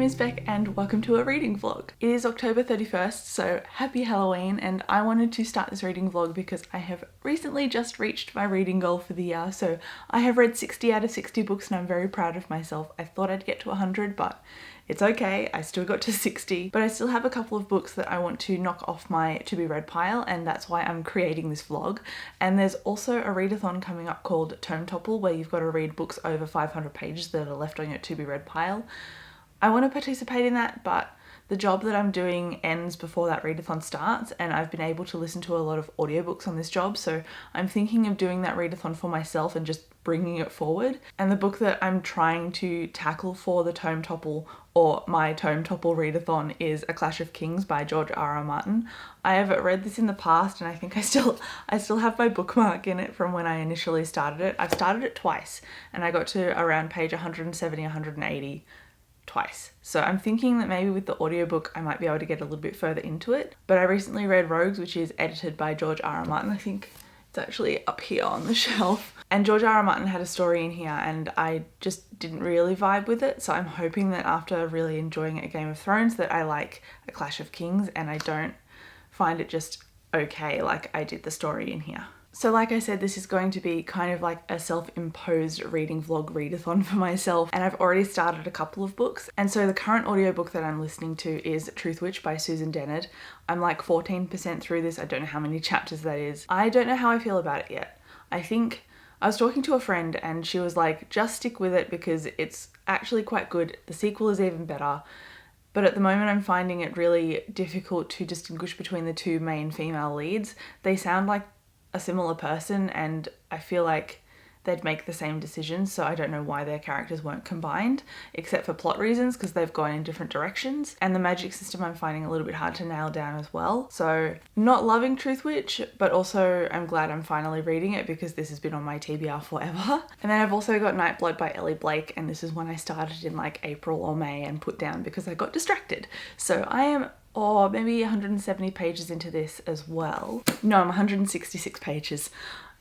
name's Beck and welcome to a reading vlog. It is October 31st, so happy Halloween, and I wanted to start this reading vlog because I have recently just reached my reading goal for the year. So I have read 60 out of 60 books and I'm very proud of myself. I thought I'd get to 100, but it's okay, I still got to 60, but I still have a couple of books that I want to knock off my to be read pile, and that's why I'm creating this vlog. And there's also a readathon coming up called Tome Topple, where you've got to read books over 500 pages that are left on your to be read pile. I want to participate in that, but the job that I'm doing ends before that readathon starts, and I've been able to listen to a lot of audiobooks on this job, so I'm thinking of doing that readathon for myself and just bringing it forward. And the book that I'm trying to tackle for the Tome Topple, or my Tome Topple readathon, is A Clash of Kings by George R.R. Martin. I have read this in the past and I think I still have my bookmark in it from when I initially started it. I've started it twice and I got to around page 170, 180 twice. So I'm thinking that maybe with the audiobook I might be able to get a little bit further into it. But I recently read Rogues, which is edited by George R.R. Martin. I think it's actually up here on the shelf. And George R.R. Martin had a story in here and I just didn't really vibe with it. So I'm hoping that after really enjoying A Game of Thrones that I like A Clash of Kings and I don't find it just okay like I did the story in here. So like I said, this is going to be kind of like a self-imposed reading vlog readathon for myself, and I've already started a couple of books. And so the current audiobook that I'm listening to is Truthwitch by Susan Dennard. I'm like 14% through this. I don't know how many chapters that is. I don't know how I feel about it yet. I think I was talking to a friend and she was like, just stick with it because it's actually quite good. The sequel is even better. But at the moment I'm finding it really difficult to distinguish between the two main female leads. They sound like a similar person and I feel like they'd make the same decisions, so I don't know why their characters weren't combined, except for plot reasons because they've gone in different directions. And the magic system I'm finding a little bit hard to nail down as well. So not loving Truthwitch, but also I'm glad I'm finally reading it because this has been on my TBR forever. And then I've also got Nightblood by Ellie Blake, and this is one I started in like April or May and put down because I got distracted. So I am maybe 170 pages into this as well. No, I'm 166 pages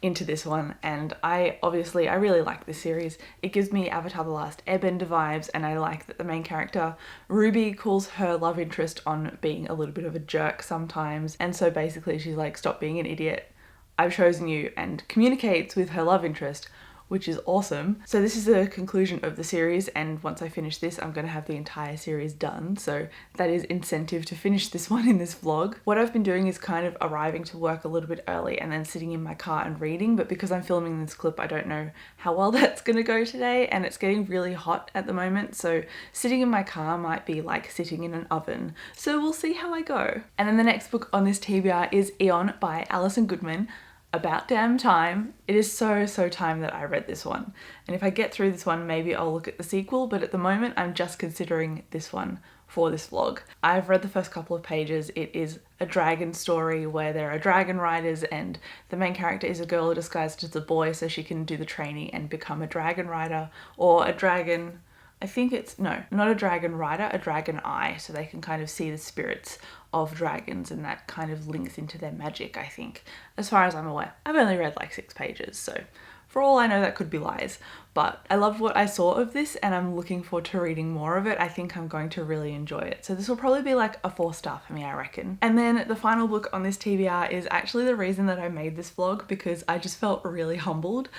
into this one, and I really like this series. It gives me Avatar: The Last Airbender vibes, and I like that the main character Ruby calls her love interest on being a little bit of a jerk sometimes, and so basically she's like, stop being an idiot, I've chosen you, and communicates with her love interest, which is awesome. So this is the conclusion of the series, and once I finish this I'm going to have the entire series done, so that is incentive to finish this one in this vlog. What I've been doing is kind of arriving to work a little bit early and then sitting in my car and reading, but because I'm filming this clip I don't know how well that's going to go today, and it's getting really hot at the moment, so sitting in my car might be like sitting in an oven, so we'll see how I go. And then the next book on this TBR is Eon by Alison Goodman. About damn time. It is so time that I read this one, and if I get through this one maybe I'll look at the sequel, but at the moment I'm just considering this one for this vlog. I've read the first couple of pages. It is a dragon story where there are dragon riders and the main character is a girl disguised as a boy so she can do the training and become a dragon rider, or a dragon, I think it's, no, not a dragon rider, a dragon eye, so they can kind of see the spirits of dragons, and that kind of links into their magic, I think, as far as I'm aware. I've only read like 6 pages, so for all I know that could be lies, but I loved what I saw of this and I'm looking forward to reading more of it. I think I'm going to really enjoy it. So this will probably be like a 4-star for me, I reckon. And then the final book on this TBR is actually the reason that I made this vlog, because I just felt really humbled.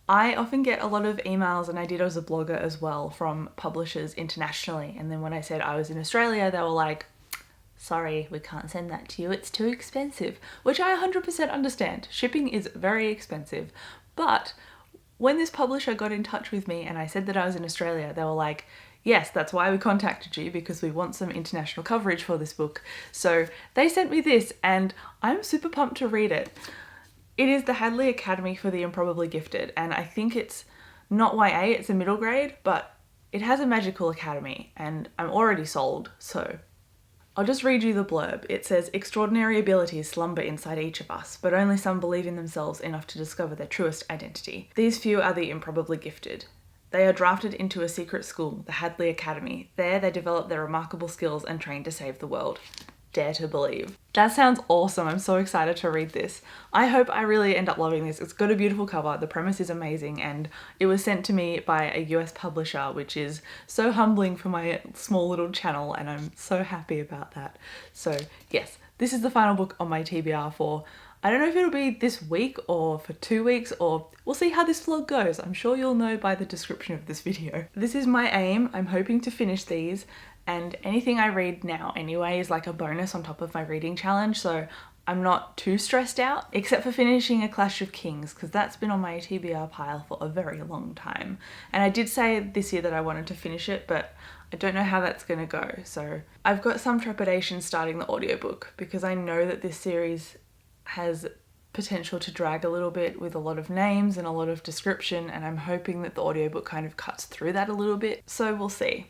I often get a lot of emails, and I did as a blogger as well, from publishers internationally, and then when I said I was in Australia they were like, sorry, we can't send that to you, it's too expensive, which I 100% understand. Shipping is very expensive, but when this publisher got in touch with me and I said that I was in Australia, they were like, yes, that's why we contacted you, because we want some international coverage for this book. So they sent me this and I'm super pumped to read it. It is the Hadley Academy for the Improbably Gifted, and I think it's not YA, it's a middle grade, but it has a magical academy and I'm already sold, so I'll just read you the blurb. It says, extraordinary abilities slumber inside each of us, but only some believe in themselves enough to discover their truest identity. These few are the improbably gifted. They are drafted into a secret school, the Hadley Academy. There they develop their remarkable skills and train to save the world. Dare to Believe. That sounds awesome. I'm so excited to read this. I hope I really end up loving this. It's got a beautiful cover, the premise is amazing, and it was sent to me by a US publisher, which is so humbling for my small little channel, and I'm so happy about that. So yes, this is the final book on my TBR for, I don't know if it'll be this week or for 2 weeks, or we'll see how this vlog goes. I'm sure you'll know by the description of this video. This is my aim. I'm hoping to finish these, and anything I read now anyway is like a bonus on top of my reading challenge, so I'm not too stressed out, except for finishing A Clash of Kings, because that's been on my TBR pile for a very long time. And I did say this year that I wanted to finish it, but I don't know how that's going to go. So I've got some trepidation starting the audiobook, because I know that this series has potential to drag a little bit with a lot of names and a lot of description, and I'm hoping that the audiobook kind of cuts through that a little bit. So we'll see.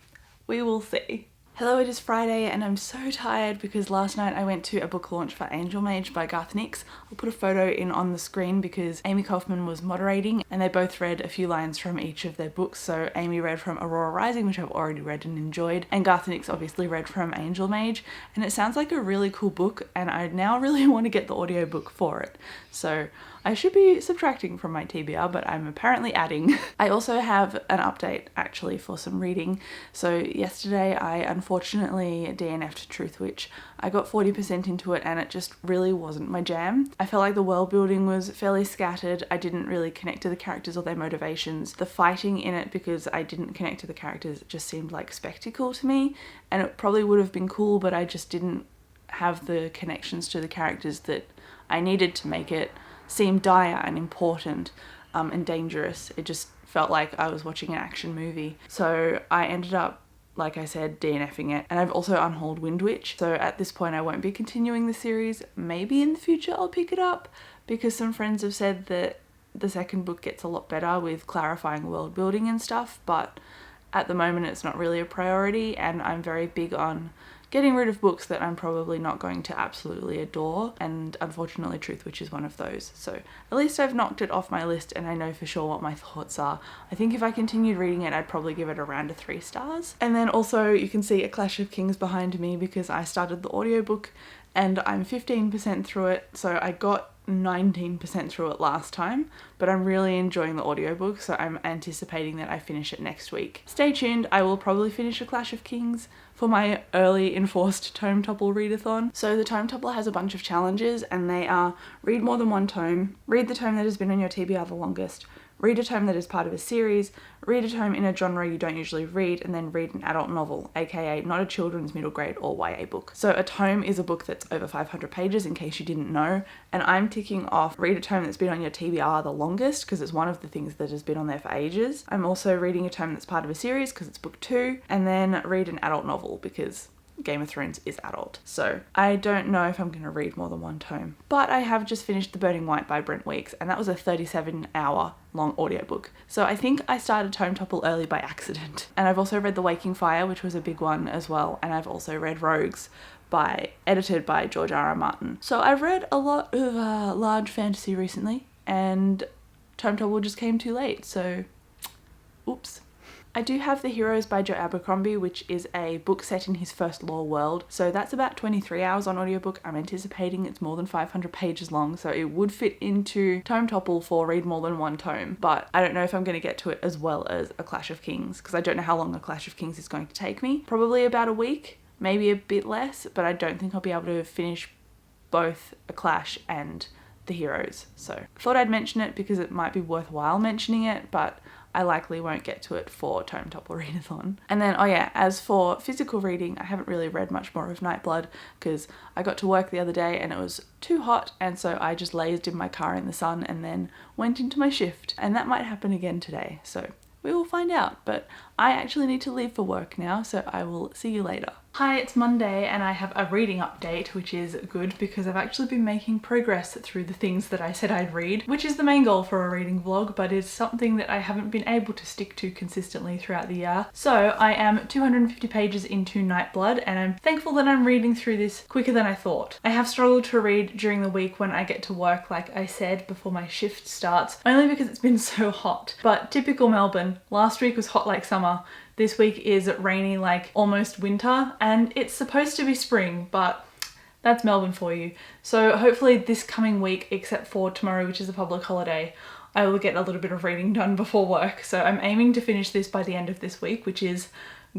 We will see. Hello, it is Friday and I'm so tired because last night I went to a book launch for Angel Mage by Garth Nix. I'll put a photo in on the screen because Amy Kaufman was moderating and they both read a few lines from each of their books. So Amy read from Aurora Rising, which I've already read and enjoyed, and Garth Nix obviously read from Angel Mage, and it sounds like a really cool book and I now really want to get the audiobook for it. So I should be subtracting from my TBR, but I'm apparently adding. I also have an update actually for some reading. So yesterday I unfortunately DNF'd Truthwitch. I got 40% into it and it just really wasn't my jam. I felt like the world building was fairly scattered. I didn't really connect to the characters or their motivations. The fighting in it, because I didn't connect to the characters, just seemed like spectacle to me, and it probably would have been cool, but I just didn't have the connections to the characters that I needed to make it seem dire and important and dangerous. It just felt like I was watching an action movie. So I ended up, like I said, DNFing it. And I've also unhauled Windwitch. So at this point I won't be continuing the series. Maybe in the future I'll pick it up, because some friends have said that the second book gets a lot better with clarifying world building and stuff, but at the moment it's not really a priority, and I'm very big on getting rid of books that I'm probably not going to absolutely adore, and unfortunately Truthwitch is one of those. So at least I've knocked it off my list and I know for sure what my thoughts are. I think if I continued reading it I'd probably give it around a 3 stars. And then also you can see A Clash of Kings behind me because I started the audiobook and I'm 15% through it, so I got 19% through it last time, but I'm really enjoying the audiobook, so I'm anticipating that I finish it next week. Stay tuned, I will probably finish A Clash of Kings for my early enforced tome topple readathon. So the tome topple has a bunch of challenges, and they are: read more than one tome, read the tome that has been on your TBR the longest, read a tome that is part of a series, read a tome in a genre you don't usually read, and then read an adult novel, aka not a children's middle grade or YA book. So a tome is a book that's over 500 pages, in case you didn't know, and I'm ticking off read a tome that's been on your TBR the longest because it's one of the things that has been on there for ages. I'm also reading a tome that's part of a series because it's book 2, and then read an adult novel because Game of Thrones is adult. So I don't know if I'm going to read more than one tome, but I have just finished The Burning White by Brent Weeks, and that was a 37-hour long audiobook. So I think I started tome topple early by accident. And I've also read The Waking Fire, which was a big one as well, and I've also read Rogues, edited by George R.R. Martin. So I've read a lot of large fantasy recently, and tome topple just came too late, so oops. I do have The Heroes by Joe Abercrombie, which is a book set in his first law world. So that's about 23 hours on audiobook. I'm anticipating it's more than 500 pages long, so it would fit into tome topple for read more than one tome. But I don't know if I'm going to get to it as well as A Clash of Kings, because I don't know how long A Clash of Kings is going to take me. Probably about a week, maybe a bit less, but I don't think I'll be able to finish both A Clash and The Heroes. So I thought I'd mention it because it might be worthwhile mentioning it, but I likely won't get to it for tome topple readathon. And then, oh yeah, as for physical reading, I haven't really read much more of Nightblood because I got to work the other day and it was too hot, and so I just lazed in my car in the sun and then went into my shift, and that might happen again today, so we will find out. But I actually need to leave for work now, so I will see you later. Hi, it's Monday and I have a reading update, which is good because I've actually been making progress through the things that I said I'd read, which is the main goal for a reading vlog, but it's something that I haven't been able to stick to consistently throughout the year. So I am 250 pages into Nightblood, and I'm thankful that I'm reading through this quicker than I thought. I have struggled to read during the week when I get to work, like I said, before my shift starts, only because it's been so hot. But typical Melbourne, last week was hot like summer. This week is rainy like almost winter, and it's supposed to be spring, but That's Melbourne for you. So hopefully this coming week, except for tomorrow, which is a public holiday, I will get a little bit of reading done before work. So I'm aiming to finish this by the end of this week, which is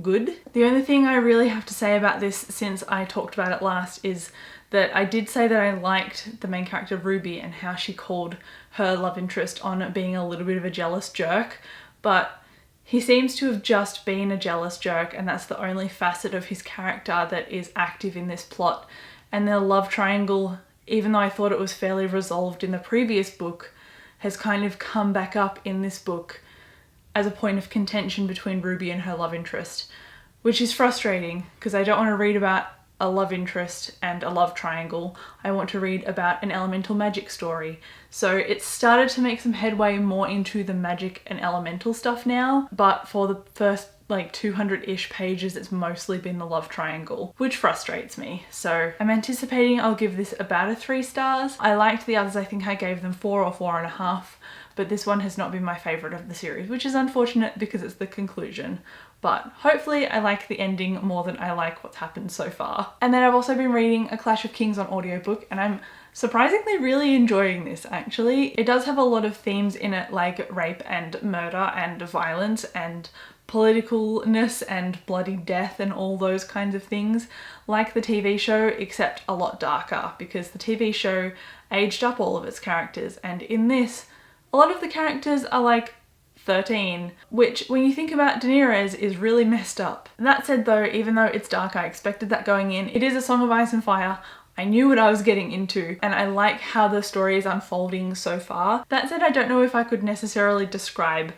good. The only thing I really have to say about this since I talked about it last is that I did say that I liked the main character Ruby and how she called her love interest on being a little bit of a jealous jerk, but he seems to have just been a jealous jerk, and that's the only facet of his character that is active in this plot. And their love triangle, even though I thought it was fairly resolved in the previous book, has kind of come back up in this book as a point of contention between Ruby and her love interest, which is frustrating because I don't want to read about a love interest and a love triangle. I want to read about an elemental magic story. So it's started to make some headway more into the magic and elemental stuff now, but for the first like 200-ish pages it's mostly been the love triangle, which frustrates me. So I'm anticipating I'll give this about a 3 stars. I liked the others, I think I gave them 4 or 4.5, but this one has not been my favourite of the series, which is unfortunate because it's the conclusion. But hopefully I like the ending more than I like what's happened so far. And then I've also been reading A Clash of Kings on audiobook, and I'm surprisingly really enjoying this actually. It does have a lot of themes in it like rape and murder and violence and politicalness and bloody death and all those kinds of things, like the TV show, except a lot darker because the TV show aged up all of its characters, and in this a lot of the characters are like 13, which when you think about Daenerys is really messed up. That said though, even though it's dark, I expected that going in. It is a Song of Ice and Fire. I knew what I was getting into and I like how the story is unfolding so far. That said, I don't know if I could necessarily describe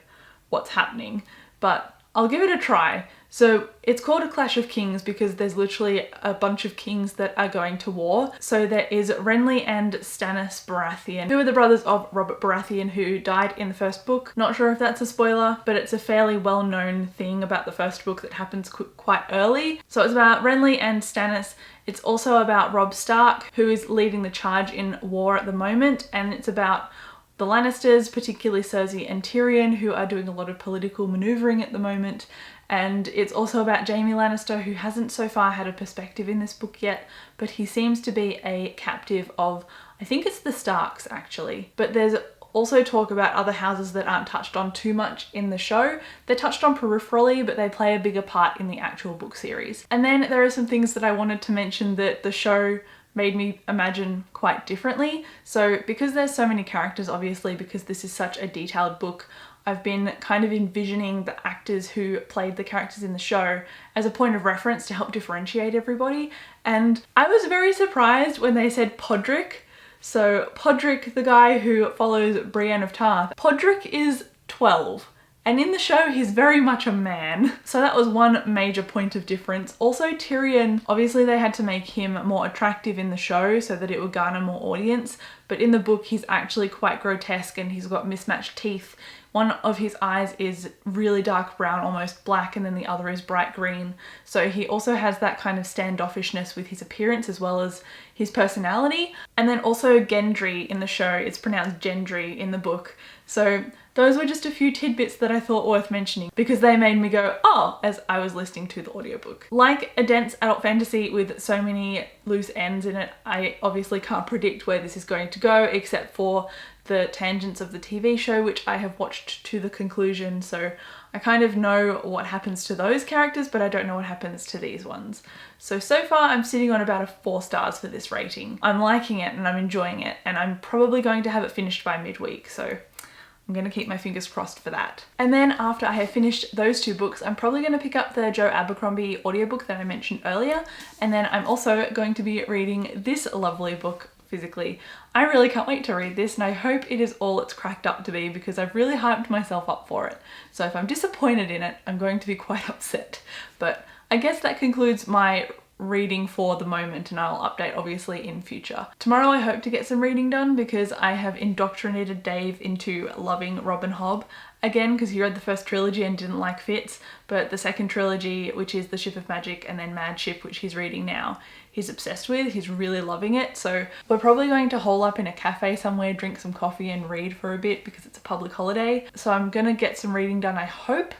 what's happening, but I'll give it a try. So it's called A Clash of Kings because there's literally a bunch of kings that are going to war. So there is Renly and Stannis Baratheon, who are the brothers of Robert Baratheon, who died in the first book. Not sure if that's a spoiler, but it's a fairly well-known thing about the first book that happens quite early. So it's about Renly and Stannis. It's also about Robb Stark, who is leading the charge in war at the moment, and it's about the Lannisters, particularly Cersei and Tyrion, who are doing a lot of political manoeuvring at the moment. And it's also about Jaime Lannister, who hasn't so far had a perspective in this book yet, but he seems to be a captive of, I think it's the Starks actually. But there's also talk about other houses that aren't touched on too much in the show. They're touched on peripherally, but they play a bigger part in the actual book series. And then there are some things that I wanted to mention that the show made me imagine quite differently. So because there's so many characters, obviously, because this is such a detailed book, I've been kind of envisioning the actors who played the characters in the show as a point of reference to help differentiate everybody. And I was very surprised when they said Podrick. So Podrick, the guy who follows Brienne of Tarth, Podrick is 12. And in the show, he's very much a man. So that was one major point of difference. Also, Tyrion, obviously they had to make him more attractive in the show so that it would garner more audience. But in the book, he's actually quite grotesque and he's got mismatched teeth. One of his eyes is really dark brown, almost black, and then the other is bright green. So he also has that kind of standoffishness with his appearance as well as his personality. And then also Gendry in the show, it's pronounced Gendry in the book. So those were just a few tidbits that I thought worth mentioning because they made me go, oh, as I was listening to the audiobook. Like a dense adult fantasy with so many loose ends in it, I obviously can't predict where this is going to go except for the tangents of the TV show, which I have watched to the conclusion. So I kind of know what happens to those characters, but I don't know what happens to these ones. So far I'm sitting on about a 4 stars for this rating. I'm liking it and I'm enjoying it, and I'm probably going to have it finished by midweek. So I'm going to keep my fingers crossed for that. And then after I have finished those 2 books, I'm probably going to pick up the Joe Abercrombie audiobook that I mentioned earlier. And then I'm also going to be reading this lovely book physically. I really can't wait to read this, and I hope it is all it's cracked up to be because I've really hyped myself up for it. So if I'm disappointed in it, I'm going to be quite upset. But I guess that concludes my reading for the moment, and I'll update obviously in future. Tomorrow I hope to get some reading done because I have indoctrinated Dave into loving Robin Hobb again because he read the first trilogy and didn't like Fitz, but the second trilogy, which is The Ship of Magic and then Mad Ship, which he's reading now, he's obsessed with. He's really loving it. So we're probably going to hole up in a cafe somewhere, drink some coffee and read for a bit because it's a public holiday. So I'm gonna get some reading done, I hope,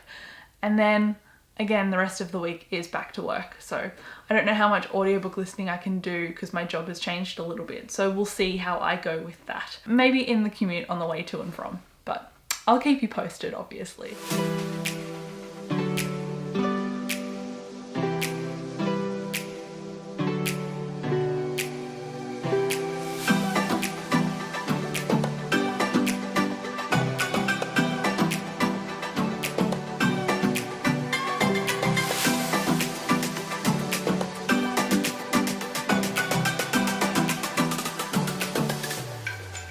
and then again, the rest of the week is back to work. So I don't know how much audiobook listening I can do because my job has changed a little bit. So we'll see how I go with that. Maybe in the commute on the way to and from, but I'll keep you posted, obviously.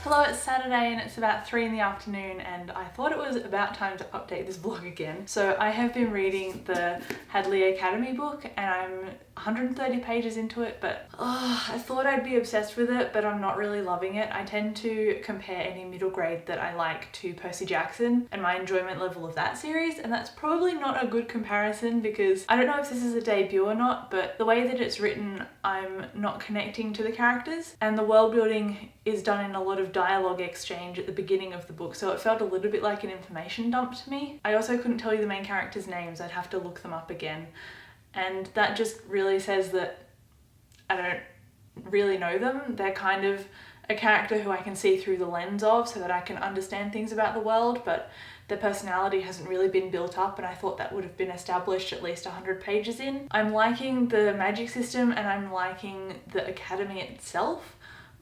Hello, it's Saturday and it's about 3 in the afternoon and I thought it was about time to update this vlog again. So I have been reading the Hadley Academy book and I'm 130 pages into it, but I thought I'd be obsessed with it, but I'm not really loving it. I tend to compare any middle grade that I like to Percy Jackson and my enjoyment level of that series, and that's probably not a good comparison because I don't know if this is a debut or not, but the way that it's written, I'm not connecting to the characters, and the world building is done in a lot of dialogue exchange at the beginning of the book, so it felt a little bit like an information dump to me. I also couldn't tell you the main characters' names, I'd have to look them up again. And that just really says that I don't really know them. They're kind of a character who I can see through the lens of so that I can understand things about the world, but their personality hasn't really been built up, and I thought that would have been established at least 100 pages in. I'm liking the magic system and I'm liking the academy itself,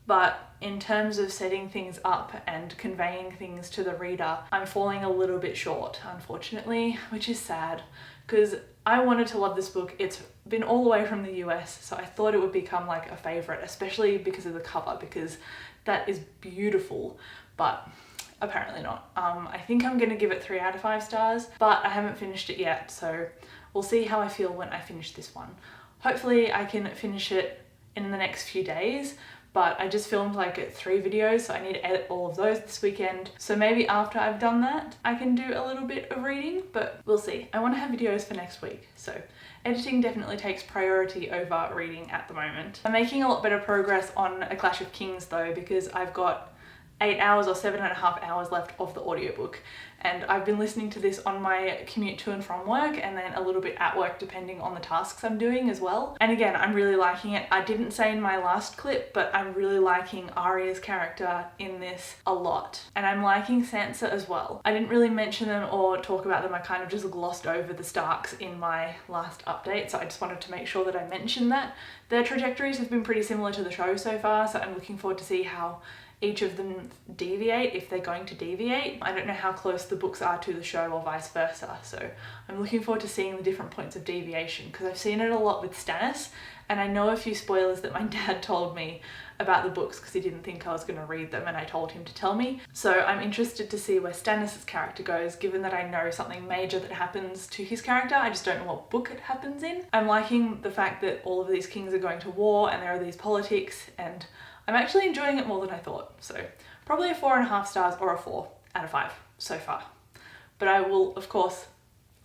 but in terms of setting things up and conveying things to the reader, I'm falling a little bit short, unfortunately, which is sad because I wanted to love this book. It's been all the way from the US, so I thought it would become like a favorite, especially because of the cover, because that is beautiful, but apparently not. I think I'm gonna give it 3 out of 5 stars, but I haven't finished it yet, so we'll see how I feel when I finish this one. Hopefully I can finish it in the next few days, but I just filmed like 3 videos, so I need to edit all of those this weekend. So maybe after I've done that, I can do a little bit of reading, but we'll see. I want to have videos for next week, so editing definitely takes priority over reading at the moment. I'm making a lot better progress on A Clash of Kings though, because I've got 8 hours or 7.5 hours left of the audiobook, and I've been listening to this on my commute to and from work and then a little bit at work depending on the tasks I'm doing as well. And again, I'm really liking it. I didn't say in my last clip, but I'm really liking Arya's character in this a lot, and I'm liking Sansa as well. I didn't really mention them or talk about them, I kind of just glossed over the Starks in my last update, so I just wanted to make sure that I mentioned that. Their trajectories have been pretty similar to the show so far, so I'm looking forward to see how each of them deviate, if they're going to deviate. I don't know how close the books are to the show or vice versa, so I'm looking forward to seeing the different points of deviation because I've seen it a lot with Stannis, and I know a few spoilers that my dad told me about the books because he didn't think I was going to read them and I told him to tell me. So I'm interested to see where Stannis' character goes, given that I know something major that happens to his character. I just don't know what book it happens in. I'm liking the fact that all of these kings are going to war and there are these politics, and I'm actually enjoying it more than I thought. So probably a 4.5 stars or a 4 out of 5 so far. But I will, of course,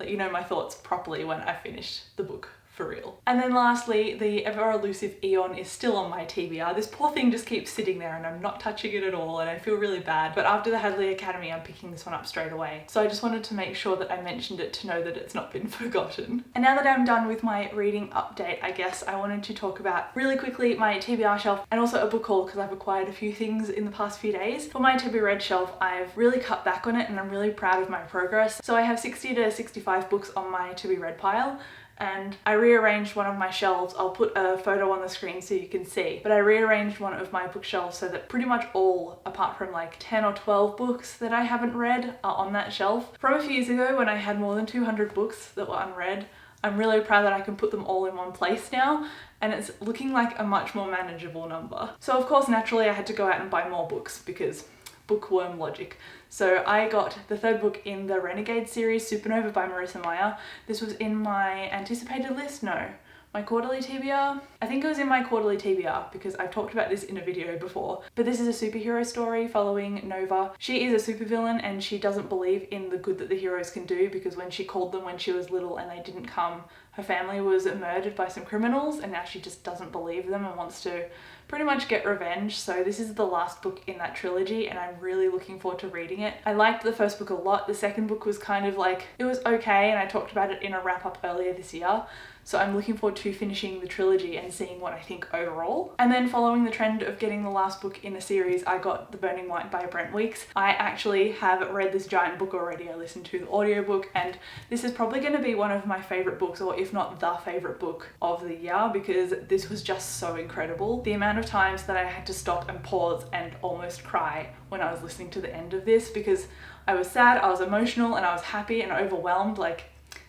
let you know my thoughts properly when I finish the book for real. And then lastly, the ever elusive Eon is still on my TBR. This poor thing just keeps sitting there and I'm not touching it at all, and I feel really bad. But after the Hadley Academy, I'm picking this one up straight away. So I just wanted to make sure that I mentioned it to know that it's not been forgotten. And now that I'm done with my reading update, I guess I wanted to talk about really quickly my TBR shelf and also a book haul because I've acquired a few things in the past few days. For my To Be Read shelf, I've really cut back on it and I'm really proud of my progress. So I have 60 to 65 books on my To Be Read pile, and I rearranged one of my shelves. I'll put a photo on the screen so you can see, but I rearranged one of my bookshelves so that pretty much all, apart from like 10 or 12 books that I haven't read, are on that shelf. From a few years ago when I had more than 200 books that were unread, I'm really proud that I can put them all in one place now, and it's looking like a much more manageable number. So of course, naturally, I had to go out and buy more books because bookworm logic. So I got the 3rd book in the Renegade series, Supernova by Marissa Meyer. This was in my anticipated list, no, my quarterly TBR. I think it was in my quarterly TBR because I've talked about this in a video before, but this is a superhero story following Nova. She is a supervillain and she doesn't believe in the good that the heroes can do because when she called them when she was little and they didn't come, her family was murdered by some criminals and now she just doesn't believe them and wants to pretty much get revenge. So this is the last book in that trilogy and I'm really looking forward to reading it. I liked the first book a lot. The second book was kind of like, it was okay, and I talked about it in a wrap up earlier this year. So I'm looking forward to finishing the trilogy and seeing what I think overall. And then following the trend of getting the last book in a series, I got The Burning White by Brent Weeks. I actually have read this giant book already. I listened to the audiobook and this is probably going to be one of my favorite books, or if not the favorite book of the year, because this was just so incredible. The amount of times that I had to stop and pause and almost cry when I was listening to the end of this, because I was sad, I was emotional, and I was happy and overwhelmed. Like,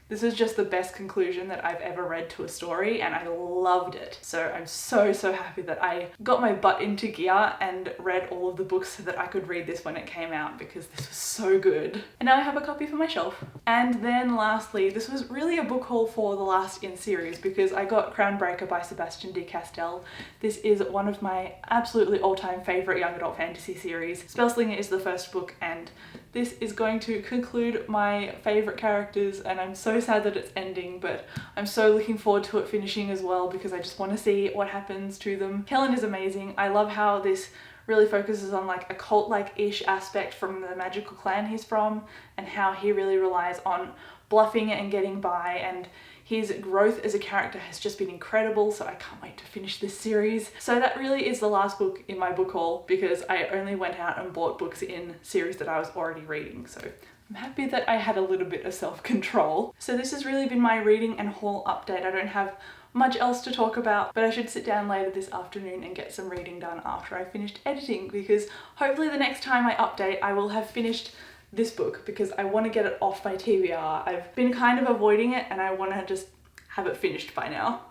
this is just the best conclusion that I've ever read to a story and I loved it. So I'm so happy that I got my butt into gear and read all of the books so that I could read this when it came out, because this was so good. And now I have a copy for my shelf. And then lastly, this was really a book haul for the last in series because I got Crownbreaker by Sebastian de Castell. This is one of my absolutely all-time favorite young adult fantasy series. Spellslinger is the first book and this is going to conclude my favorite characters, and I'm so sad that it's ending, but I'm so looking forward to it finishing as well because I just want to see what happens to them. Kellen is amazing. I love how this really focuses on like a cult-like-ish aspect from the magical clan he's from, and how he really relies on bluffing and getting by, and his growth as a character has just been incredible, so I can't wait to finish this series. So that really is the last book in my book haul because I only went out and bought books in series that I was already reading, so I'm happy that I had a little bit of self-control. So this has really been my reading and haul update. I don't have much else to talk about, but I should sit down later this afternoon and get some reading done after I finished editing, because hopefully the next time I update I will have finished this book, because I want to get it off my TBR. I've been kind of avoiding it and I want to just have it finished by now.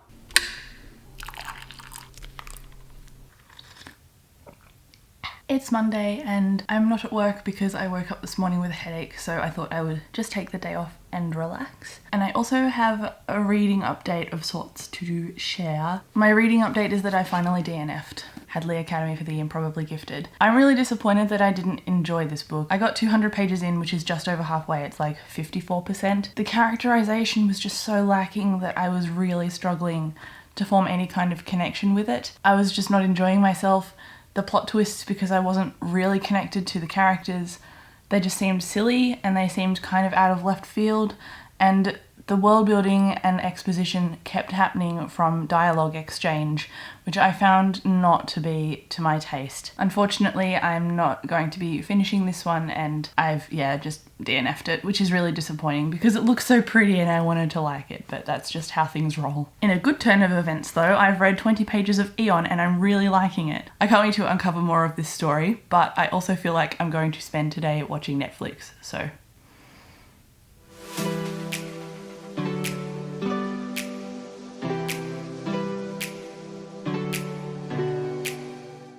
It's Monday and I'm not at work because I woke up this morning with a headache, so I thought I would just take the day off and relax. And I also have a reading update of sorts to share. My reading update is that I finally DNF'd Hadley Academy for the Improbably Gifted. I'm really disappointed that I didn't enjoy this book. I got 200 pages in, which is just over halfway. It's like 54%. The characterization was just so lacking that I was really struggling to form any kind of connection with it. I was just not enjoying myself. The plot twists, because I wasn't really connected to the characters, they just seemed silly and they seemed kind of out of left field, and the world building and exposition kept happening from dialogue exchange, which I found not to be to my taste. Unfortunately, I'm not going to be finishing this one and I've, just DNF'd it, which is really disappointing because it looks so pretty and I wanted to like it, but that's just how things roll. In a good turn of events though, I've read 20 pages of Eon and I'm really liking it. I can't wait to uncover more of this story, but I also feel like I'm going to spend today watching Netflix, so.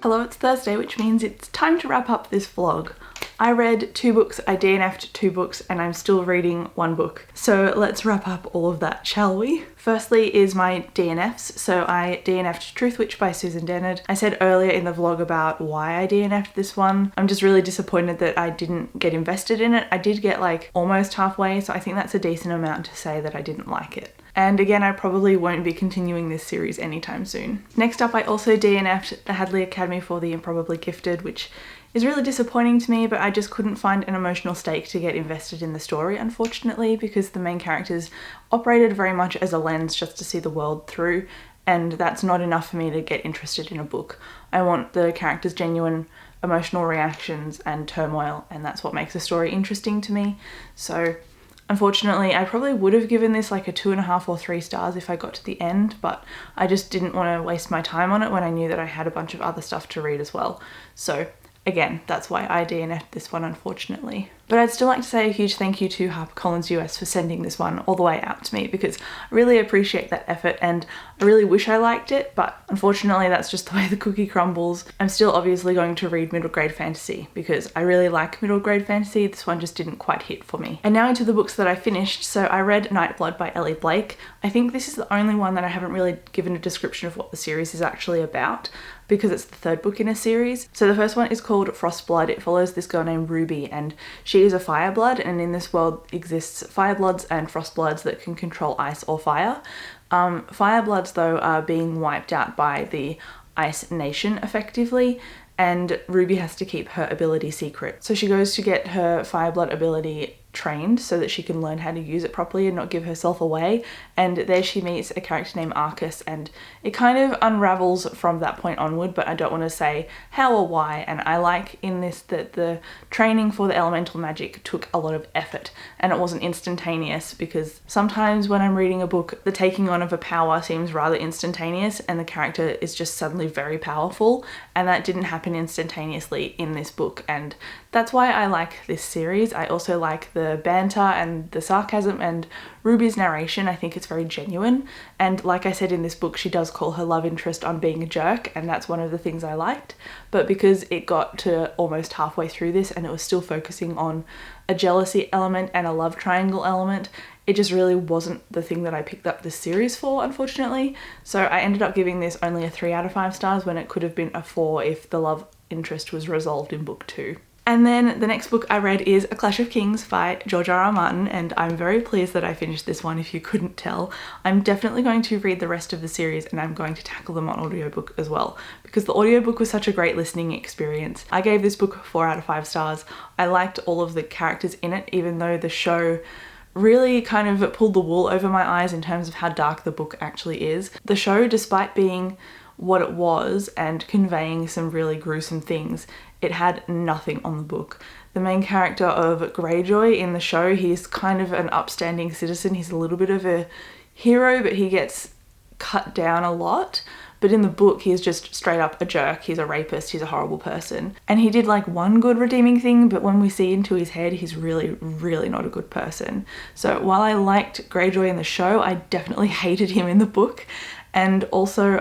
Hello, it's Thursday, which means it's time to wrap up this vlog. I read 2 books, I DNF'd 2 books, and I'm still reading 1 book. So let's wrap up all of that, shall we? Firstly is my DNFs. So I DNF'd Truthwitch by Susan Dennard. I said earlier in the vlog about why I DNF'd this one. I'm just really disappointed that I didn't get invested in it. I did get like almost halfway, so I think that's a decent amount to say that I didn't like it. And again, I probably won't be continuing this series anytime soon. Next up, I also DNF'd the Hadley Academy for the Improbably Gifted, which is really disappointing to me, but I just couldn't find an emotional stake to get invested in the story, unfortunately, because the main characters operated very much as a lens just to see the world through, and that's not enough for me to get interested in a book. I want the characters' genuine emotional reactions and turmoil, and that's what makes a story interesting to me. So unfortunately, I probably would have given this like a 2.5 or 3 stars if I got to the end, but I just didn't want to waste my time on it when I knew that I had a bunch of other stuff to read as well. So again, that's why I DNF'd this one, unfortunately. But I'd still like to say a huge thank you to HarperCollins US for sending this one all the way out to me, because I really appreciate that effort and I really wish I liked it, but unfortunately that's just the way the cookie crumbles. I'm still obviously going to read middle grade fantasy because I really like middle grade fantasy. This one just didn't quite hit for me. And now into the books that I finished. So I read Nightblood by Ellie Blake. I think this is the only one that I haven't really given a description of what the series is actually about. because it's the third book in a series. So the first one is called Frostblood. It follows this girl named Ruby, and she is a fireblood, and in this world exists firebloods and frostbloods that can control ice or fire. Firebloods, though, are being wiped out by the Ice Nation effectively, and Ruby has to keep her ability secret. So she goes to get her fireblood ability trained so that she can learn how to use it properly and not give herself away, and there she meets a character named Arcus, and it kind of unravels from that point onward, but I don't want to say how or why. And I like in this that the training for the elemental magic took a lot of effort and it wasn't instantaneous, because sometimes when I'm reading a book the taking on of a power seems rather instantaneous and the character is just suddenly very powerful, and that didn't happen instantaneously in this book, and that's why I like this series. I also like the banter and the sarcasm and Ruby's narration. I think it's very genuine, and like I said, in this book she does call her love interest on being a jerk, and that's one of the things I liked. But because it got to almost halfway through this and it was still focusing on a jealousy element and a love triangle element, it just really wasn't the thing that I picked up this series for, unfortunately. So I ended up giving this only a 3 out of 5 stars when it could have been a 4 if the love interest was resolved in book 2. And then the next book I read is A Clash of Kings by George R.R. Martin, and I'm very pleased that I finished this one, if you couldn't tell. I'm definitely going to read the rest of the series, and I'm going to tackle them on audiobook as well, because the audiobook was such a great listening experience. I gave this book 4 out of 5 stars. I liked all of the characters in it, even though the show really kind of pulled the wool over my eyes in terms of how dark the book actually is. The show, despite being what it was and conveying some really gruesome things, it had nothing on the book. The main character of Greyjoy in the show, he's kind of an upstanding citizen. He's a little bit of a hero, but he gets cut down a lot. But in the book, he's just straight up a jerk. He's a rapist. He's a horrible person. And he did like one good redeeming thing, but when we see into his head, he's really, really not a good person. So while I liked Greyjoy in the show, I definitely hated him in the book. And also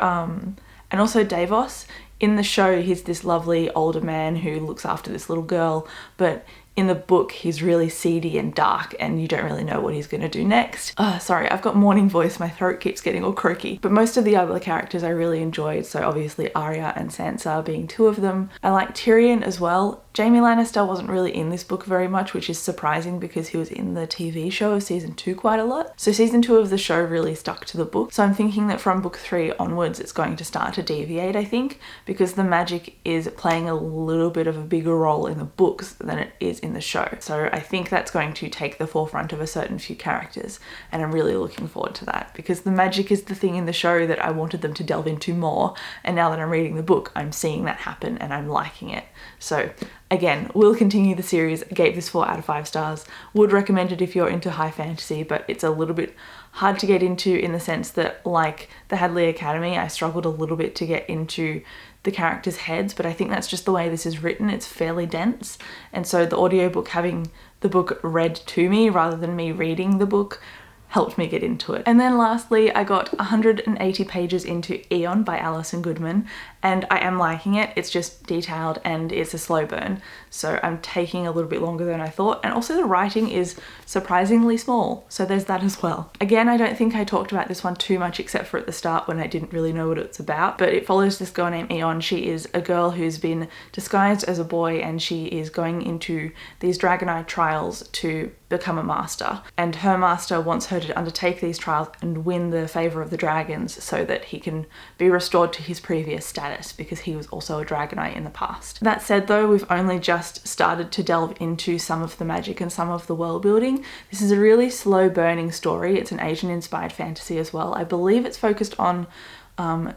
Davos. In the show, he's this lovely older man who looks after this little girl, but in the book, he's really seedy and dark, and you don't really know what he's going to do next. Sorry, I've got morning voice, my throat keeps getting all croaky. But most of the other characters I really enjoyed, so obviously Arya and Sansa being 2 of them. I like Tyrion as well. Jaime Lannister wasn't really in this book very much, which is surprising because he was in the TV show of season 2 quite a lot. So season 2 of the show really stuck to the book. So I'm thinking that from book 3 onwards, it's going to start to deviate, I think, because the magic is playing a little bit of a bigger role in the books than it is in the show. So I think that's going to take the forefront of a certain few characters, and I'm really looking forward to that, because the magic is the thing in the show that I wanted them to delve into more, and now that I'm reading the book, I'm seeing that happen and I'm liking it. So again, we'll continue the series. I gave this 4 out of 5 stars. Would recommend it if you're into high fantasy, but it's a little bit hard to get into in the sense that, like the Hadley Academy, I struggled a little bit to get into the characters' heads, but I think that's just the way this is written. It's fairly dense, and so the audiobook, having the book read to me rather than me reading the book, helped me get into it. And then lastly, I got 180 pages into Aeon by Alison Goodman, and I am liking it. It's just detailed and it's a slow burn, so I'm taking a little bit longer than I thought, and also the writing is surprisingly small, so there's that as well. Again, I don't think I talked about this one too much except for at the start when I didn't really know what it's about, but it follows this girl named Aeon. She is a girl who's been disguised as a boy, and she is going into these Dragonite trials to become a master, and her master wants her to undertake these trials and win the favor of the dragons so that he can be restored to his previous status, because he was also a Dragonite in the past. That said though, we've only just started to delve into some of the magic and some of the world building. This is a really slow burning story. It's an Asian inspired fantasy as well. I believe it's focused on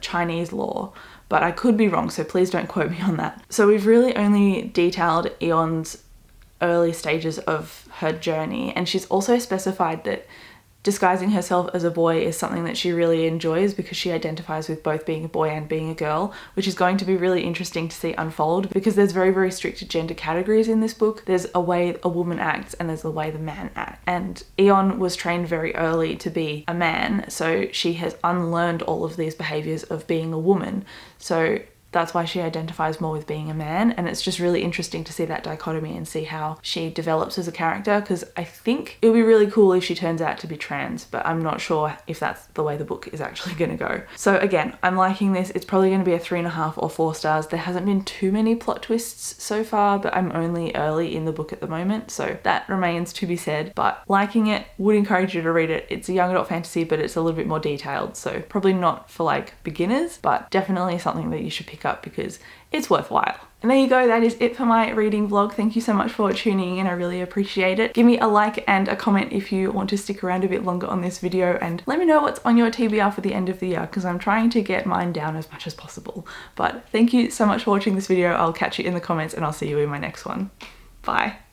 Chinese law, but I could be wrong, so please don't quote me on that. So we've really only detailed Aeon's early stages of her journey, and she's also specified that disguising herself as a boy is something that she really enjoys because she identifies with both being a boy and being a girl, which is going to be really interesting to see unfold, because there's very, very strict gender categories in this book. There's a way a woman acts and there's the way the man acts. And Aeon was trained very early to be a man, so she has unlearned all of these behaviors of being a woman. So that's why she identifies more with being a man, and it's just really interesting to see that dichotomy and see how she develops as a character, because I think it would be really cool if she turns out to be trans, but I'm not sure if that's the way the book is actually going to go. So again, I'm liking this. It's probably going to be a 3.5 or 4 stars. There hasn't been too many plot twists so far, but I'm only early in the book at the moment, so that remains to be said, but liking it, would encourage you to read it. It's a young adult fantasy, but it's a little bit more detailed, so probably not for like beginners, but definitely something that you should pick up because it's worthwhile. And there you go, that is it for my reading vlog. Thank you so much for tuning in, I really appreciate it. Give me a like and a comment if you want to stick around a bit longer on this video, and let me know what's on your TBR for the end of the year, because I'm trying to get mine down as much as possible. But thank you so much for watching this video. I'll catch you in the comments and I'll see you in my next one. Bye.